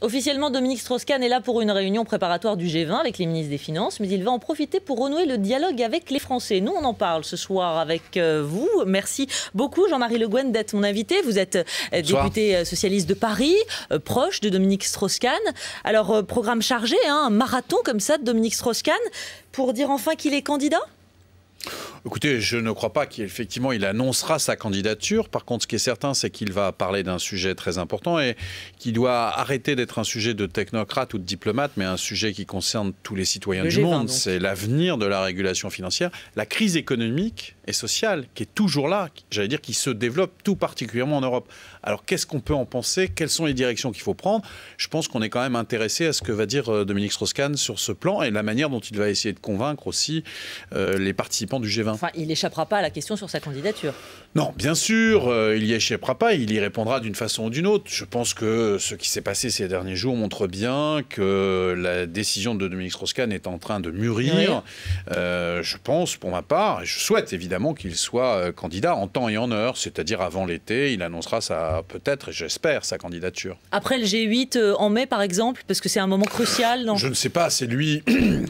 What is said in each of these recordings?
Officiellement, Dominique Strauss-Kahn est là pour une réunion préparatoire du G20 avec les ministres des Finances, mais il va en profiter pour renouer le dialogue avec les Français. Nous, on en parle ce soir avec vous. Merci beaucoup, Jean-Marie Le Guen, d'être mon invité. Vous êtes député socialiste de Paris, proche de Dominique Strauss-Kahn. Alors, programme chargé, un marathon comme ça de Dominique Strauss-Kahn, pour dire enfin qu'il est candidat ? Écoutez, je ne crois pas qu'effectivement il annoncera sa candidature. Par contre, ce qui est certain, c'est qu'il va parler d'un sujet très important et qui doit arrêter d'être un sujet de technocrate ou de diplomate, mais un sujet qui concerne tous les citoyens du monde. C'est l'avenir de la régulation financière, la crise économique et sociale qui est toujours là, j'allais dire qui se développe tout particulièrement en Europe. Alors qu'est-ce qu'on peut en penser? Quelles sont les directions qu'il faut prendre? Je pense qu'on est quand même intéressé à ce que va dire Dominique Strauss-Kahn sur ce plan et la manière dont il va essayer de convaincre aussi les participants du G20. Enfin, il n'échappera pas à la question sur sa candidature. Non, bien sûr, il n'y échappera pas, il y répondra d'une façon ou d'une autre. Je pense que ce qui s'est passé ces derniers jours montre bien que la décision de Dominique Strauss-Kahn est en train de mûrir. Je pense, pour ma part, et je souhaite évidemment qu'il soit candidat en temps et en heure, c'est-à-dire avant l'été, il annoncera peut-être, et j'espère, sa candidature. Après le G8 en mai, par exemple, parce que c'est un moment crucial. Je ne sais pas, c'est lui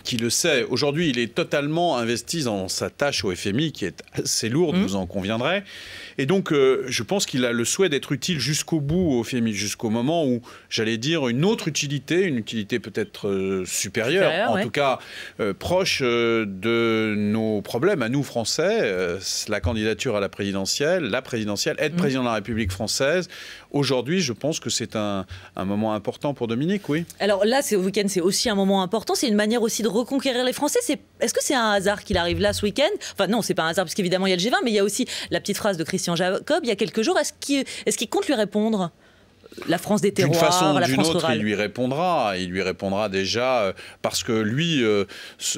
qui le sait. Aujourd'hui, il est totalement investi dans sa tâche au FMI, qui est assez lourde, vous en conviendrez. Et donc, je pense qu'il a le souhait d'être utile jusqu'au bout au FMI, jusqu'au moment où, j'allais dire, une autre utilité, une utilité peut-être supérieure, en tout cas proche de nos problèmes à nous Français, la candidature à la présidentielle, être président de la République française. Aujourd'hui, je pense que c'est un moment important pour Dominique, oui. Alors là, ce week-end, c'est aussi un moment important. C'est une manière aussi de reconquérir les Français. Est-ce que c'est un hasard qu'il arrive là ce week-end? Enfin non, c'est pas un hasard, parce qu'évidemment, il y a le G20, mais il y a aussi la petite phrase de Christian Jacob il y a quelques jours. Est-ce qu'il compte lui répondre? La France des terroirs, la France rurale. D'une façon ou d'une autre, il lui répondra déjà parce que lui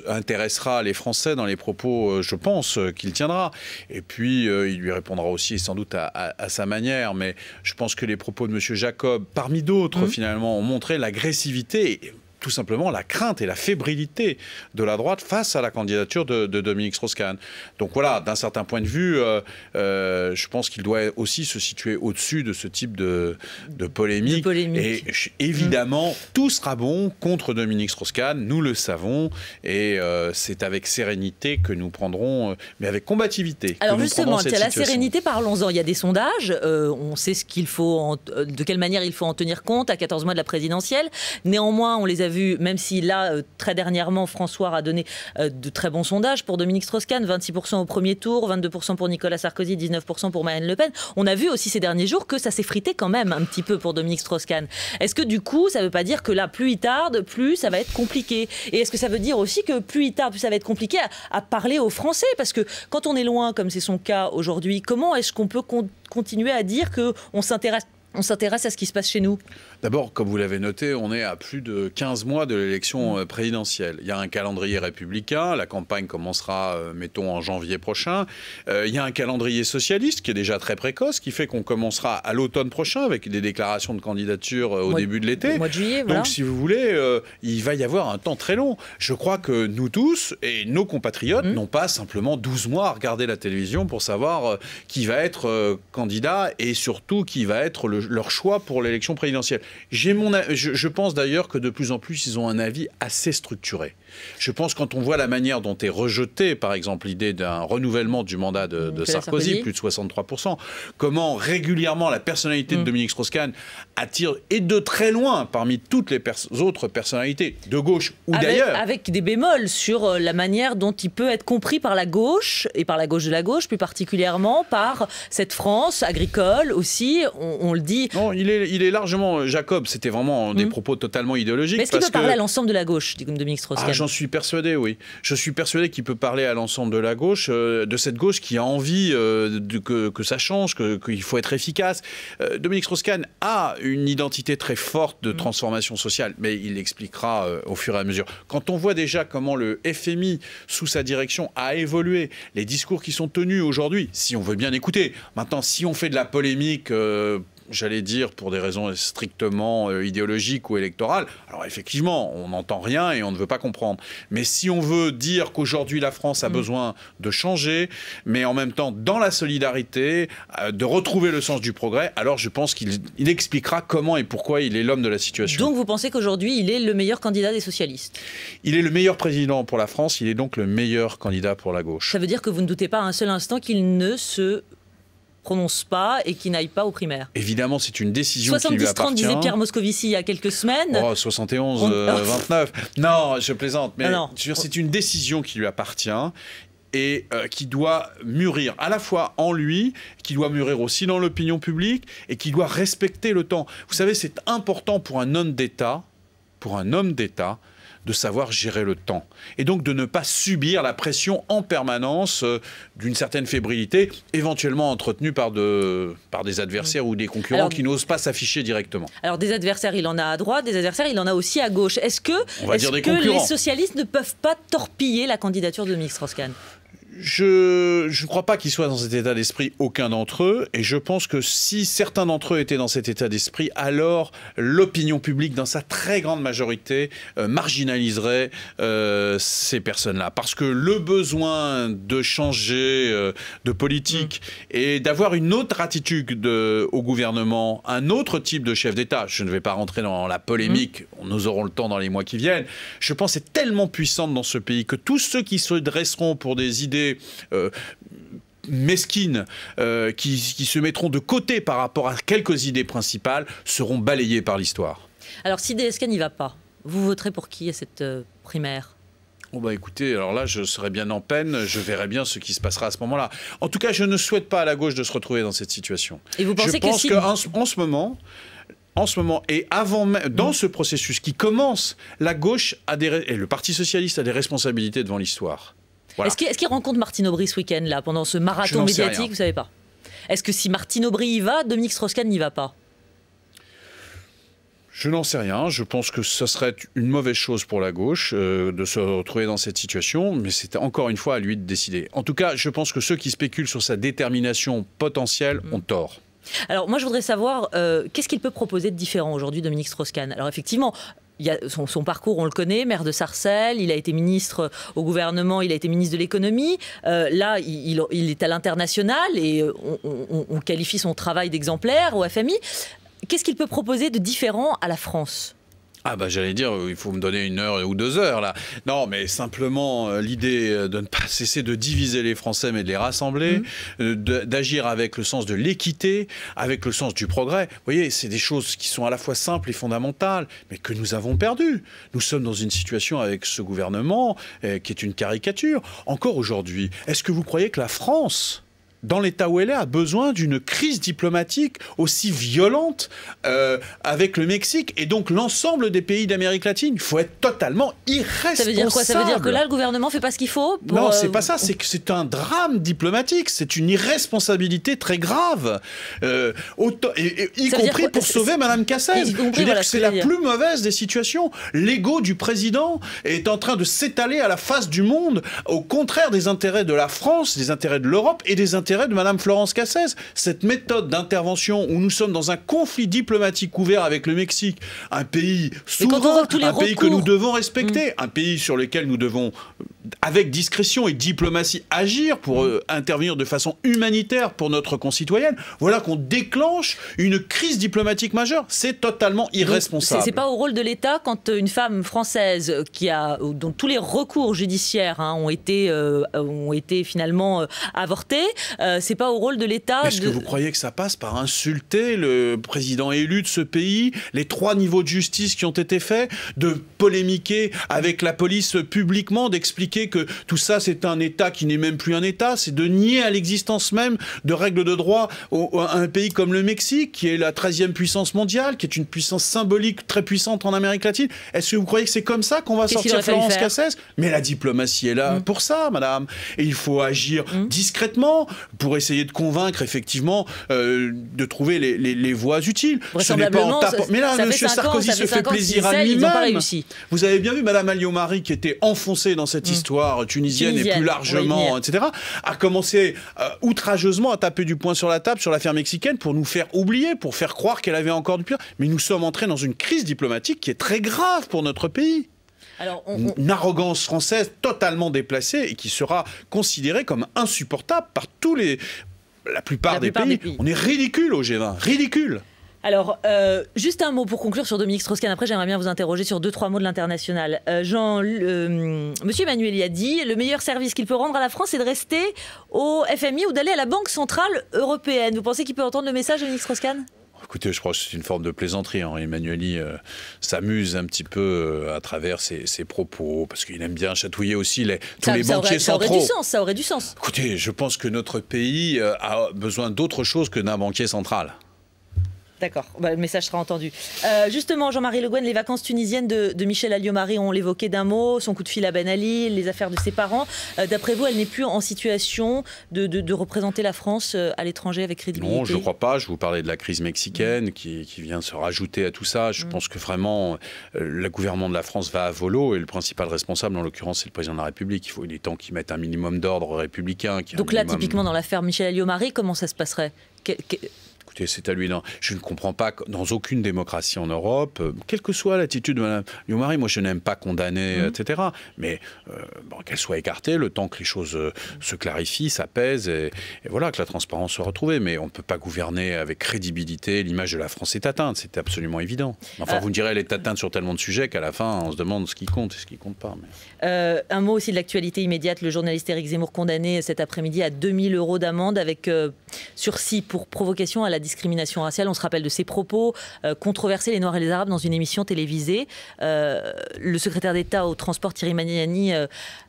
intéressera les Français dans les propos, je pense, qu'il tiendra. Et puis, il lui répondra aussi sans doute à sa manière. Mais je pense que les propos de M. Jacob, parmi d'autres, finalement, ont montré l'agressivité, tout simplement la crainte et la fébrilité de la droite face à la candidature de Dominique Strauss-Kahn. Donc voilà, d'un certain point de vue, je pense qu'il doit aussi se situer au-dessus de ce type de polémique. Et évidemment, tout sera bon contre Dominique Strauss-Kahn, nous le savons, et c'est avec sérénité que nous prendrons, mais avec combativité. Alors justement, la sérénité, parlons-en. Il y a des sondages, on sait de quelle manière il faut en tenir compte à 14 mois de la présidentielle. Néanmoins, on les a vu, même si là, très dernièrement, François a donné de très bons sondages pour Dominique Strauss-Kahn, 26% au premier tour, 22% pour Nicolas Sarkozy, 19% pour Marine Le Pen. On a vu aussi ces derniers jours que ça s'est frité quand même un petit peu pour Dominique Strauss-Kahn. Est-ce que du coup, ça ne veut pas dire que là, plus il tarde, plus ça va être compliqué? Et est-ce que ça veut dire aussi que plus il tarde, plus ça va être compliqué à parler aux Français? Parce que quand on est loin, comme c'est son cas aujourd'hui, comment est-ce qu'on peut continuer à dire qu'on s'intéresse à ce qui se passe chez nous? D'abord, comme vous l'avez noté, on est à plus de 15 mois de l'élection présidentielle. Il y a un calendrier républicain, la campagne commencera, mettons, en janvier prochain. Il y a un calendrier socialiste qui est déjà très précoce, qui fait qu'on commencera à l'automne prochain avec des déclarations de candidature au début de l'été. Au mois de juillet, voilà. Donc, si vous voulez, il va y avoir un temps très long. Je crois que nous tous et nos compatriotes n'ont pas simplement 12 mois à regarder la télévision pour savoir qui va être candidat et surtout qui va être leur choix pour l'élection présidentielle. Je pense d'ailleurs que de plus en plus, ils ont un avis assez structuré. Je pense quand on voit la manière dont est rejetée, par exemple, l'idée d'un renouvellement du mandat de Sarkozy, plus de 63%, comment régulièrement la personnalité de Dominique Strauss-Kahn attire, et de très loin, parmi toutes les autres personnalités, de gauche ou d'ailleurs. Avec des bémols sur la manière dont il peut être compris par la gauche, et par la gauche de la gauche, plus particulièrement par cette France agricole aussi, on le dit. Non, il est largement... Jacob, c'était vraiment des propos totalement idéologiques. Mais est-ce qu'il peut parler à l'ensemble de la gauche, comme Dominique Strauss-Kahn? J'en suis persuadé, oui. Je suis persuadé qu'il peut parler à l'ensemble de la gauche, de cette gauche qui a envie que ça change, qu'il faut être efficace. Dominique Strauss-Kahn a une identité très forte de transformation sociale, mais il l'expliquera au fur et à mesure. Quand on voit déjà comment le FMI, sous sa direction, a évolué, les discours qui sont tenus aujourd'hui, si on veut bien écouter. Maintenant, si on fait de la polémique... j'allais dire, pour des raisons strictement idéologiques ou électorales, alors effectivement, on n'entend rien et on ne veut pas comprendre. Mais si on veut dire qu'aujourd'hui la France a besoin de changer, mais en même temps dans la solidarité, de retrouver le sens du progrès, alors je pense qu'il expliquera comment et pourquoi il est l'homme de la situation. Donc vous pensez qu'aujourd'hui, il est le meilleur candidat des socialistes? Il est le meilleur président pour la France, il est donc le meilleur candidat pour la gauche. Ça veut dire que vous ne doutez pas un seul instant qu'il ne se prononce pas et qu'il n'aille pas aux primaires? Évidemment, c'est une décision qui lui appartient. 70-30 disait Pierre Moscovici il y a quelques semaines. Oh, 71-29. Non, je plaisante, mais c'est une décision qui lui appartient et qui doit mûrir à la fois en lui, qui doit mûrir aussi dans l'opinion publique et qui doit respecter le temps. Vous savez, c'est important pour un homme d'État, de savoir gérer le temps. Et donc de ne pas subir la pression en permanence d'une certaine fébrilité, éventuellement entretenue par des adversaires ou des concurrents qui n'osent pas s'afficher directement. Alors des adversaires, il en a à droite, des adversaires, il en a aussi à gauche. Est-ce que les socialistes ne peuvent pas torpiller la candidature de Dominique Strauss-Kahn? Je ne crois pas qu'ils soient dans cet état d'esprit, aucun d'entre eux, et je pense que si certains d'entre eux étaient dans cet état d'esprit, alors l'opinion publique, dans sa très grande majorité, marginaliserait ces personnes-là. Parce que le besoin de changer de politique et d'avoir une autre attitude au gouvernement, un autre type de chef d'État, je ne vais pas rentrer dans la polémique, nous aurons le temps dans les mois qui viennent, je pense que c'est tellement puissante dans ce pays que tous ceux qui se dresseront pour des idées mesquines qui se mettront de côté par rapport à quelques idées principales seront balayés par l'histoire. Alors si DSK n'y va pas, vous voterez pour qui à cette primaire? Oh bah écoutez, alors là je serais bien en peine, je verrai bien ce qui se passera à ce moment-là. En tout cas, je ne souhaite pas à la gauche de se retrouver dans cette situation. Et vous pensez qu'en ce moment et avant même, dans ce processus qui commence, la gauche et le Parti socialiste a des responsabilités devant l'histoire. Voilà. Est-ce qu'il rencontre Martine Aubry ce week-end, là, pendant ce marathon médiatique? Vous ne savez pas. Est-ce que si Martine Aubry y va, Dominique Strauss-Kahn n'y va pas? Je n'en sais rien. Je pense que ce serait une mauvaise chose pour la gauche de se retrouver dans cette situation, mais c'est encore une fois à lui de décider. En tout cas, je pense que ceux qui spéculent sur sa détermination potentielle ont tort. Alors moi, je voudrais savoir, qu'est-ce qu'il peut proposer de différent aujourd'hui, Dominique Strauss-Kahn? Alors effectivement, il y a son parcours, on le connaît, maire de Sarcelles, il a été ministre au gouvernement, il a été ministre de l'économie. Là, il est à l'international et on qualifie son travail d'exemplaire au FMI. Qu'est-ce qu'il peut proposer de différent à la France ? Ah bah j'allais dire, il faut me donner 1 heure ou 2 heures là. Non, mais simplement l'idée de ne pas cesser de diviser les Français mais de les rassembler, d'agir avec le sens de l'équité, avec le sens du progrès. Vous voyez, c'est des choses qui sont à la fois simples et fondamentales, mais que nous avons perdues. Nous sommes dans une situation avec ce gouvernement qui est une caricature. Encore aujourd'hui, est-ce que vous croyez que la France, dans l'état où elle est, a besoin d'une crise diplomatique aussi violente avec le Mexique et donc l'ensemble des pays d'Amérique latine? Il faut être totalement irresponsable. Ça veut dire quoi? Ça veut dire que là, le gouvernement ne fait pas ce qu'il faut pour, Non, c'est pas ça. C'est que c'est un drame diplomatique. C'est une irresponsabilité très grave, y compris pour sauver Mme Cassez. Je veux dire que c'est la plus mauvaise des situations. L'ego du président est en train de s'étaler à la face du monde, au contraire des intérêts de la France, des intérêts de l'Europe et des intérêts de Mme Florence Cassez. Cette méthode d'intervention où nous sommes dans un conflit diplomatique ouvert avec le Mexique, un pays souverain, un pays que nous devons respecter, un pays sur lequel nous devons, avec discrétion et diplomatie, agir pour intervenir de façon humanitaire pour notre concitoyenne, voilà qu'on déclenche une crise diplomatique majeure. C'est totalement irresponsable. C'est pas au rôle de l'État quand une femme française dont tous les recours judiciaires ont été finalement avortés, c'est pas au rôle de l'État. Est-ce que vous croyez que ça passe par insulter le président élu de ce pays, les 3 niveaux de justice qui ont été faits, de polémiquer avec la police publiquement, d'expliquer que tout ça c'est un État qui n'est même plus un État, c'est de nier à l'existence même de règles de droit à un pays comme le Mexique, qui est la 13e puissance mondiale, qui est une puissance symbolique très puissante en Amérique latine? Est-ce que vous croyez que c'est comme ça qu'on va sortir Florence Cassez? Mais la diplomatie est là pour ça, madame. Et il faut agir discrètement, pour essayer de convaincre effectivement de trouver les voies utiles. Ce n'est pas en tapant. Mais là, M. Sarkozy se fait plaisir à lui-même. Vous avez bien vu Mme Alliot-Marie, qui était enfoncée dans cette histoire tunisienne et plus largement, etc., a commencé outrageusement à taper du poing sur la table sur l'affaire mexicaine pour nous faire oublier, pour faire croire qu'elle avait encore du pire. Mais nous sommes entrés dans une crise diplomatique qui est très grave pour notre pays. Alors, une arrogance française totalement déplacée et qui sera considérée comme insupportable par la plupart des pays. On est ridicule au G20, ridicule. Alors, juste un mot pour conclure sur Dominique Strauss-Kahn. Après, j'aimerais bien vous interroger sur 2-3 mots de l'international. Monsieur Emmanuel a dit, le meilleur service qu'il peut rendre à la France, c'est de rester au FMI ou d'aller à la Banque Centrale Européenne. Vous pensez qu'il peut entendre le message de Dominique Strauss-Kahn ? Écoutez, je crois que c'est une forme de plaisanterie. Henri Emmanuelli s'amuse un petit peu à travers ses propos, parce qu'il aime bien chatouiller aussi tous les banquiers centraux. Ça aurait du sens. Écoutez, je pense que notre pays a besoin d'autre chose que d'un banquier central. D'accord, le message sera entendu. Justement, Jean-Marie Le Guen, les vacances tunisiennes de Michèle Alliot-Marie, on l'évoquait d'un mot, son coup de fil à Ben Ali, les affaires de ses parents. D'après vous, elle n'est plus en situation de représenter la France à l'étranger avec crédibilité? Non, je ne crois pas. Je vous parlais de la crise mexicaine qui vient se rajouter à tout ça. Je pense que vraiment, le gouvernement de la France va à volo et le principal responsable, en l'occurrence, c'est le président de la République. Il est temps qu'il mette un minimum d'ordre républicain. Donc là, typiquement, dans l'affaire Michèle Alliot-Marie, comment ça se passerait? Écoutez, c'est à lui. Non. Je ne comprends pas que dans aucune démocratie en Europe, quelle que soit l'attitude de Mme Alliot-Marie, moi je n'aime pas condamner, etc. Mais qu'elle soit écartée, le temps que les choses se clarifient, s'apaisent, et voilà, que la transparence soit retrouvée. Mais on ne peut pas gouverner avec crédibilité. L'image de la France est atteinte, c'est absolument évident. Enfin, vous me direz, elle est atteinte sur tellement de sujets qu'à la fin, on se demande ce qui compte et ce qui ne compte pas. Mais... un mot aussi de l'actualité immédiate. Le journaliste Éric Zemmour condamné cet après-midi à 2000 € d'amende avec sursis pour provocation à la discrimination raciale. On se rappelle de ses propos controversés, les Noirs et les Arabes, dans une émission télévisée. Le secrétaire d'État au transport, Thierry Mariani,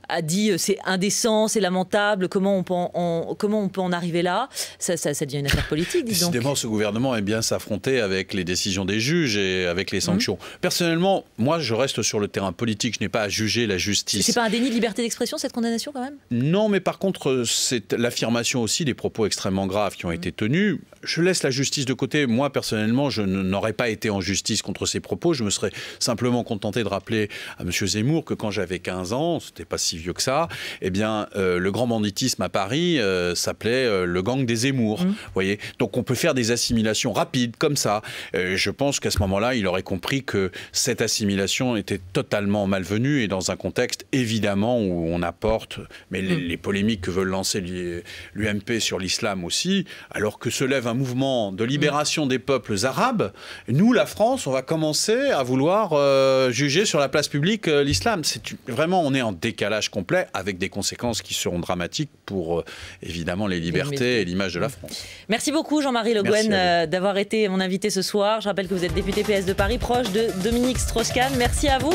a dit c'est indécent, c'est lamentable, comment on peut en arriver là? Ça devient une affaire politique, dis donc. Décidément, ce gouvernement aime bien s'affronter avec les décisions des juges et avec les sanctions. Personnellement, moi, je reste sur le terrain politique, je n'ai pas à juger la justice. C'est pas un déni de liberté d'expression, cette condamnation, quand même? Non, mais par contre, c'est l'affirmation aussi des propos extrêmement graves qui ont été tenus. Je laisse la justice de côté. Moi, personnellement, je n'aurais pas été en justice contre ces propos. Je me serais simplement contenté de rappeler à M. Zemmour que quand j'avais 15 ans, c'était pas si vieux que ça, eh bien, le grand banditisme à Paris s'appelait le gang des Zemmour. Voyez, donc on peut faire des assimilations rapides comme ça. Je pense qu'à ce moment-là, il aurait compris que cette assimilation était totalement malvenue et dans un contexte évidemment où on apporte, mais les polémiques que veulent lancer l'UMP sur l'islam aussi, alors que se lève un mouvement de libération des peuples arabes, nous, la France, on va commencer à vouloir juger sur la place publique l'islam. Vraiment, on est en décalage complet avec des conséquences qui seront dramatiques pour évidemment les libertés et l'image de la France. Merci beaucoup Jean-Marie Le Guen d'avoir été mon invité ce soir. Je rappelle que vous êtes député PS de Paris, proche de Dominique Strauss-Kahn. Merci à vous.